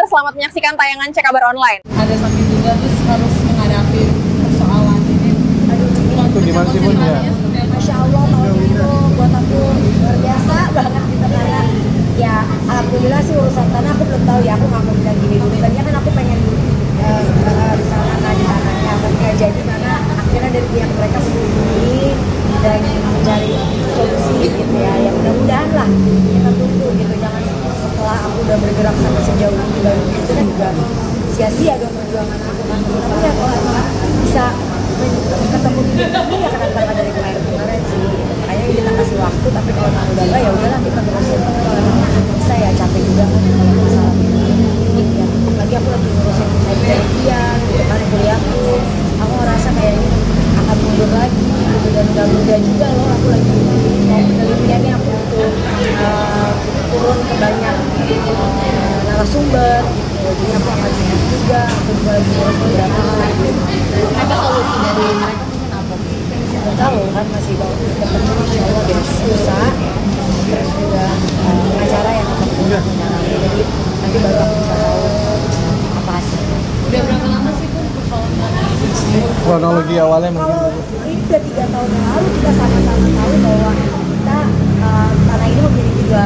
selamat menyaksikan tayangan Cek Kabar Online. Ada sakit juga terus harus menghadapi persoalan ini. Itu gimana sih Bun ya? Masya Allah tahun itu buat aku luar biasa banget gitu karena ya alhamdulillah sih urusan tanah aku belum tahu ya, aku nggak mau bilang gini dulu. Tadinya kan aku pengen di sana kan di tanahnya, tapi nggak jadi karena akhirnya dari pihak mereka sendiri dan mencari solusi gitu ya. Ya mudah-mudahan lah kita tunggu gitu, jangan setelah aku udah bergerak sampai sejauh ini baru itu kan juga sia-sia dong perjuangan aku kan. Tapi ya kalau emang bisa ketemu di ini ya karena dari kemarin sih gitu. Makanya kita kasih waktu, tapi kalau emang udah enggak ya udahlah kita terusin. Kalau emang bisa ya capek juga kan kalau masalah ini ya. Lagi aku lagi ngurusin penelitian gitu kan kuliahku. Aku ngerasa kayak ini akan mundur lagi gitu dan udah muda juga loh. Aku lagi mau penelitiannya aku butuh turun ke banyak narasumber gitu. Jadi aku akan sibuk juga, aku juga lagi ngurus beberapa hal gitu. Apa solusi dari mereka mungkin apa? Nggak tahu kan masih baru ketemu insya Allah besok lusa, terus juga pengacara yang akan menangani, jadi nanti baru aku bisa tahu apa hasilnya. Udah berapa lama sih Bun persoalan ini? Kronologi awalnya mungkin Kalau ini udah 3 tahun yang lalu kita sama-sama tahu bahwa kita tanah ini memiliki dua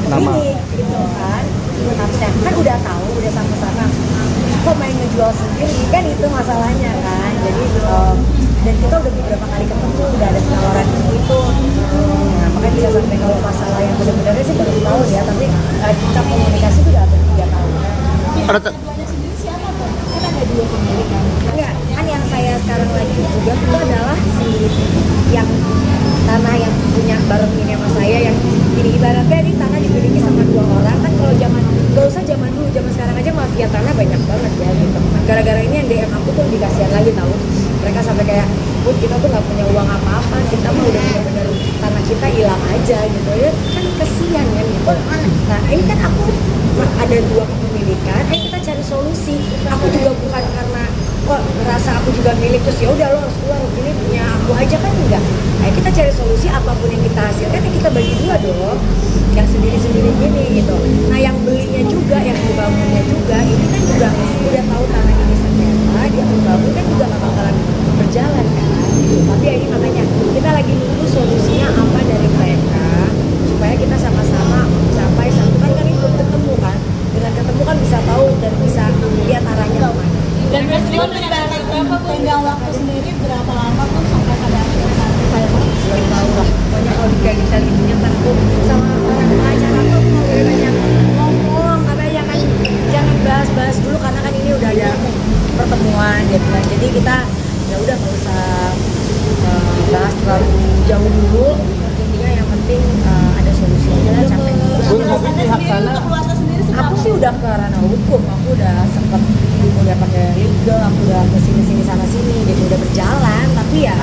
Nama. klinik gitu kan. Tapi kan udah tahu, udah sama-sama kok main ngejual sendiri kan, itu masalahnya kan. Jadi dan kita udah beberapa kali ketemu, udah ada penawaran itu. Nah, makanya bisa sampai kalau masalah yang benar-benarnya sih baru tahu ya, tapi kita komunikasi udah hampir 3 tahun. Keduanya sendiri siapa Bun? Kan ada 2 pemilik kan. Enggak, kan yang saya sekarang lagi juga itu adalah si yang tanah yang punya bareng ini sama saya, yang ini ibaratnya ini tanah dimiliki sama 2 orang kan. Kalau gak usah zaman dulu, zaman sekarang aja mafia tanah banyak banget ya gitu. Gara-gara ini yang DM aku tuh dikasihan lagi tahu, mereka sampai kayak Bu, kita tuh nggak punya uang apa-apa, kita mah udah benar-benar tanah kita hilang aja gitu ya kan, kesian kan gitu. Nah ini kan aku ada 2 kepemilikan, kita cari solusi. Aku juga bukan karena kok ngerasa aku juga milik terus ya udah lo harus keluar, ini punya aku aja kan, enggak. Ayo kita cari solusi, apapun yang kita hasilkan ya kita bagi 2 dong, yang sendiri-sendiri gini gitu. Nah yang belinya juga, yang membangunnya juga, ini kan juga udah tahu tanah ini sengketa, dia membangun kan juga gak bakalan berjalan kan. Tapi ya ini makanya kita lagi nunggu solusinya apa dari mereka supaya kita sama-sama sampai satu kan ini belum ketemu kan. Dengan ketemu kan bisa tahu dan bisa lihat arahnya kemana. Dan Bun dengan berapa tenggang waktu sendiri berapa lama Bun sampai pada akhirnya nanti kayak Belum tahu lah, pokoknya kalau kayak kita gitunya kan aku sama orang pengacara tuh mau banyak ngomong, katanya kan jangan bahas-bahas dulu karena kan ini udah ada pertemuan gitu kan. Jadi kita ya udah nggak usah bahas terlalu jauh dulu, intinya yang penting ada solusi aja lah, capek juga. Bun, tapi pihak sana Aku sih udah ke ranah hukum, aku udah sempet udah pakai legal, aku udah kesini sana sini, jadi udah berjalan. Tapi ya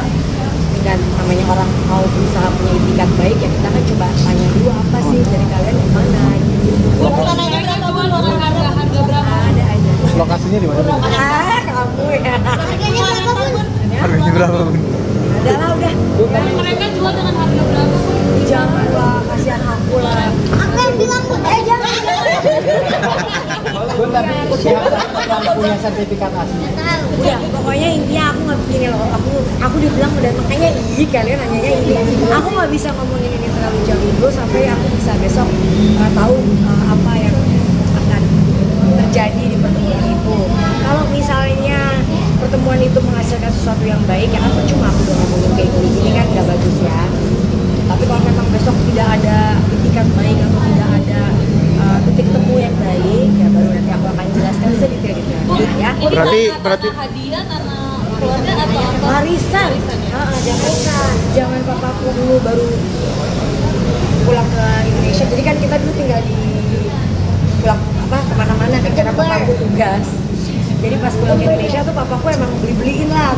dengan namanya orang mau berusaha punya itikat baik ya kita kan coba tanya dulu apa sih dari kalian yang mana gitu. Tanahnya berapa Bun? Harga berapa? Ada aja. lokasinya di mana? Bun? Kamu ya. Harganya berapa Bun? Harganya berapa Bun? Udah lah udah. Mereka jual dengan harga berapa Bun? Jangan lah, kasihan aku lah. Aku yang bilang Bun, jangan. Bun, tapi pihak yang punya sertifikat asli. Udah, pokoknya intinya aku nggak begini loh. Aku dibilang udah, makanya kalian nanyanya ini. Aku nggak bisa ngomongin ini terlalu jauh dulu sampai aku bisa besok tahu apa yang akan terjadi di pertemuan itu. Kalau misalnya pertemuan itu menghasilkan sesuatu yang baik, ya kan percuma aku udah ngomongin kayak gini kan nggak bagus ya. Tapi kalau memang besok tidak ada itikat baik atau tidak ada titik temu yang baik, ya baru nanti aku akan jelaskan sedetail-detailnya ya. Berarti hadiah karena keluarga atau apa? Warisan. Jangan papaku dulu baru pulang ke Indonesia. Jadi kan kita dulu tinggal di pulang kemana-mana kan karena papaku tugas. Jadi pas pulang ke Indonesia tuh papaku emang beliin lah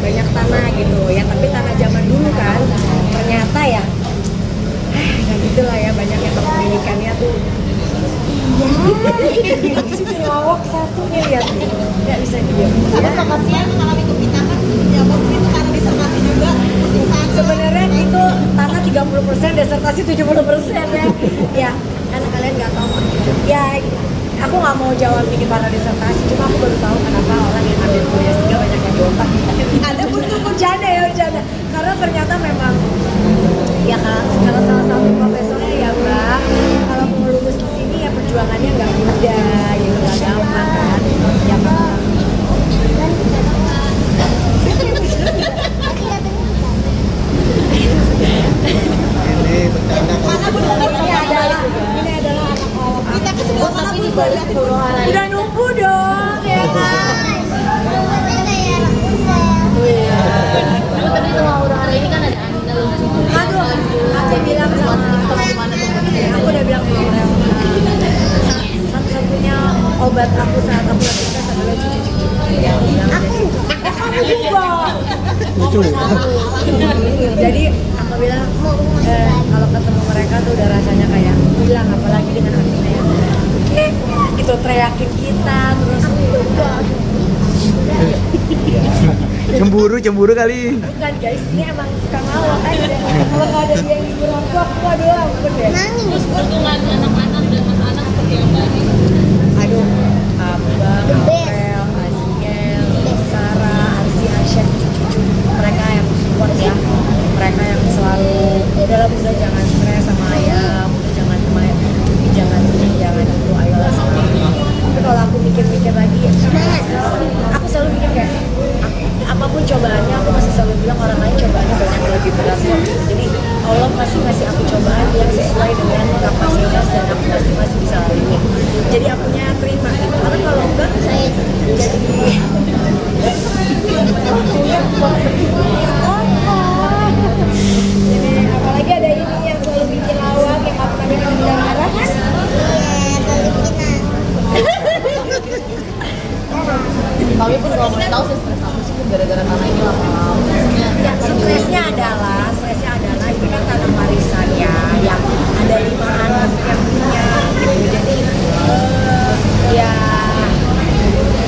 banyak tanah gitu ya. Tapi tanah zaman dulu kan ternyata ya kayak gitulah ya, banyak yang kepemilikannya tuh. Ya, sini lawak satu nih, lihat nih, nggak bisa diam. Kasihan mengalami kepitakan seperti apa Bun, itu karena disertasi juga. Sebenarnya itu tanah 30%, desertasi 70% ya. Ya, karena kalian nggak tahu ya aku nggak mau jawab ini para disertasi, cuma aku baru tahu kenapa orang yang ambil kuliah 3 banyak yang diompak. Ada pun bercanda ya bercanda, karena ternyata memang ya kalau salah satu profesornya ya Mbak, kalau mau lulus di sini ya perjuangannya nggak mudah, ya nggak gampang kan, ya Mbak. Ini bercanda. Ini adalah anak-anak kita ke sebelah mana pun udah nunggu dong ya kan. Tadi sama orang hari ini kan ada Anita lucu. Aduh, aku bilang sama aku udah bilang sama mereka, satu-satunya obat aku saat aku lagi stres adalah cucu-cucu. Kamu juga. Lucu ya? Jadi aku bilang kalau ketemu mereka tuh udah rasanya kayak hilang, apalagi dengan Amina yang gitu teriakin kita terus. Cemburu kali. Bukan guys, ini emang suka ngawak aja. Kalau nggak ada dia yang hibur aku aduh ampun deh. Terus hubungan anak-anak dan anak-anak seperti apa nih? Aduh, Abang, Apel, Aziel, Sarah, Arsi, Aisyah, cucu-cucu mereka yang support ya. Mereka yang selalu dalam udah jangan stres sama ayah, udah jangan main, jangan itu ayolah sama. Tapi kalau aku mikir-mikir lagi, aku selalu mikir kayak apapun cobaannya, aku masih selalu bilang orang lain cobaannya banyak yang lebih berat kok. Jadi Allah masih ngasih aku cobaan yang sesuai dengan kapasitas dan aku masih bisa lalui. Jadi akunya terima gitu. Karena kalau enggak saya jadi jadi apalagi ada ini yang selalu bikin lawak yang kamu tadi bilang marah kan? Tapi pun kalau mau tahu sih stres apa sih gara-gara karena ini lah. Ya, stresnya adalah itu kan karena warisan ya, yang ada 5 anak yang punya gitu. Jadi ya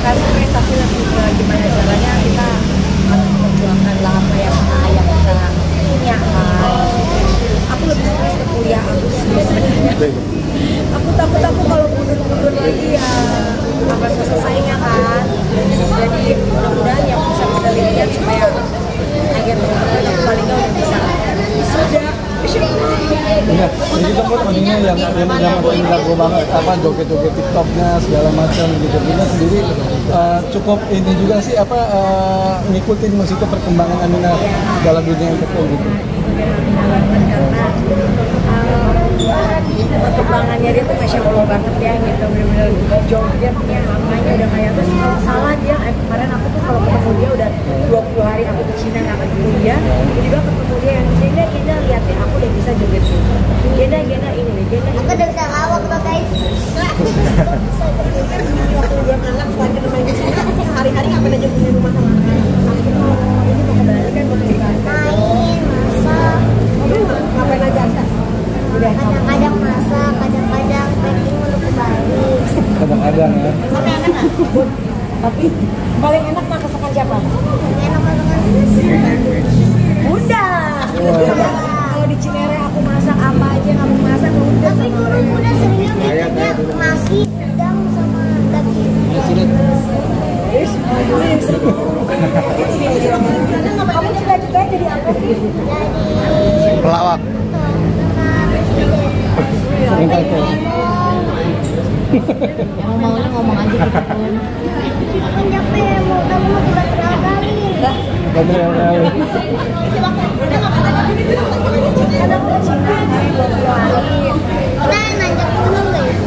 kan stres, tapi lebih ke gimana caranya kita harus memperjuangkan lah apa yang ayah kita punya kan. Aku lebih stres ke kuliah aku sih sebenarnya. Aku takut kalau mundur lagi ya akan selesainya kan. Jadi mudah-mudahan yang bisa kita lihat supaya akhir tahun paling nggak udah bisa sudah. Enggak, jadi tempat ininya yang zaman jago banget apa joget-joget TikToknya segala macam gitu. Kita sendiri cukup ini juga sih apa ngikutin maksudnya perkembangan Amina dalam dunia entertain gitu. Perkembangannya dia tuh masya Allah banget ya gitu, bener-bener jogetnya namanya udah kayak terus kalau salah dia kemarin aku tuh kalau ketemu dia udah 20 hari aku ke Cina nggak ketemu dia, tiba-tiba ketemu dia yang Genda lihat ya aku udah bisa joget Genda ini nih Genda Aku udah bisa ngawak tuh guys. waktu dia anak setelah kita main ke Cina hari-hari nggak pernah joget di rumah sama anak aku ini mau ke Bali kan mau ke Bali Main, masak. ngapain aja Kadang-kadang masak, kadang-kadang packing untuk ke Bali. Kadang-kadang ya. tapi enak nggak? Tapi paling enak masakan siapa? Enak masakan Bunda. Kalau di Cinere aku masak apa aja nggak mau masak Bunda. Tapi guru muda seringnya bikinnya nasi, udang sama daging. Kamu cita-cita jadi apa sih? Jadi Pelawak. Sering kacau. emang maunya ngomong aja gitu pun. Kan capek, mau kamu udah kenal kali. Bener. Kadang ke Cina hari 20 hari. Kita nanjak gunung guys.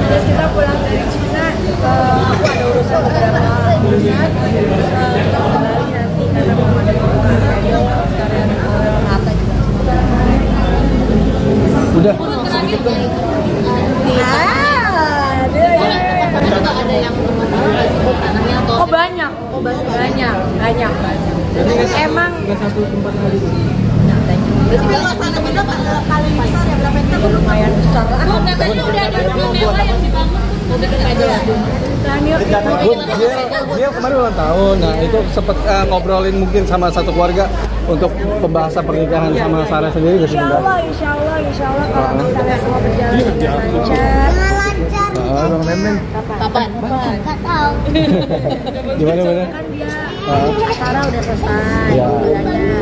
Terus kita pulang dari Cina, aku ada urusan beberapa urusan, terus kita kembali nanti karena mau ada perubahan sekalian rata juga. Udah. Juga ada yang bermasalah di tanahnya atau Oh banyak. Emang Nggak satu tempat kali. paling besar ya berapa hektar? lumayan besar lah. Katanya udah ada rumah mewah yang dibangun. Mau bikin aja lah. Bun, dia kemarin ulang tahun. Nah, itu sempat ngobrolin mungkin sama satu keluarga untuk pembahasan pernikahan sama Sarah sendiri gak sih? Insya Allah kalau misalnya semua berjalan dengan lancar. Bang Memen. Kapan? Gimana? Kan dia acara udah selesai, Ya. wisudanya.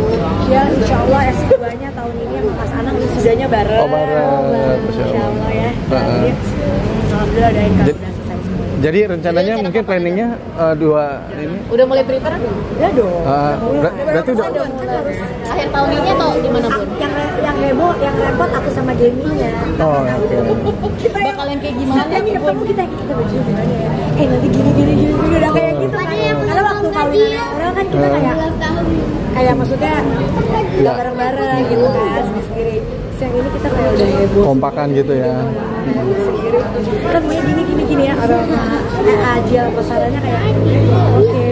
Dia insya Allah S2-nya tahun ini sama Mas Anang wisudanya bareng. Oh, bareng. Insya Allah ya. Heeh. Jadi, alhamdulillah doain kalau Jadi- udah selesai semua. Jadi rencananya mungkin planningnya dua ini. Udah mulai prepare? Ya dong. Berarti udah. Kan harus Akhir tahun ini atau gimana Bun? yang heboh, yang repot aku sama Jamie-nya. Oh, oke. Kita yang Bakalan kayak gimana yang tuh, ketemu kita baju gimana ya? Nanti gini udah kayak gitu kan. Karena waktu kawinan orang kan kita kayak maksudnya nggak bareng-bareng gitu kan sendiri. Yang ini kita kayak udah heboh. Kompakan gitu ya. Sendiri. Kan punya gini ya orang aja pesanannya kayak oke.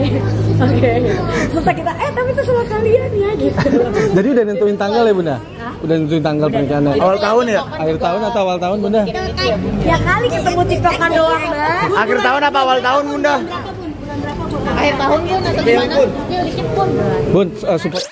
Terus kita tapi itu sama kalian ya gitu. Jadi udah nentuin tanggal ya Bunda? Udah nentuin tanggal pernikahannya. Awal tahun ya? Akhir tahun atau awal tahun Bunda? Ya kali ketemu tiktokan doang Mbak. Akhir tahun apa awal tahun Bunda? Akhir tahun Bun atau gimana? Dikit Bun. Bun, support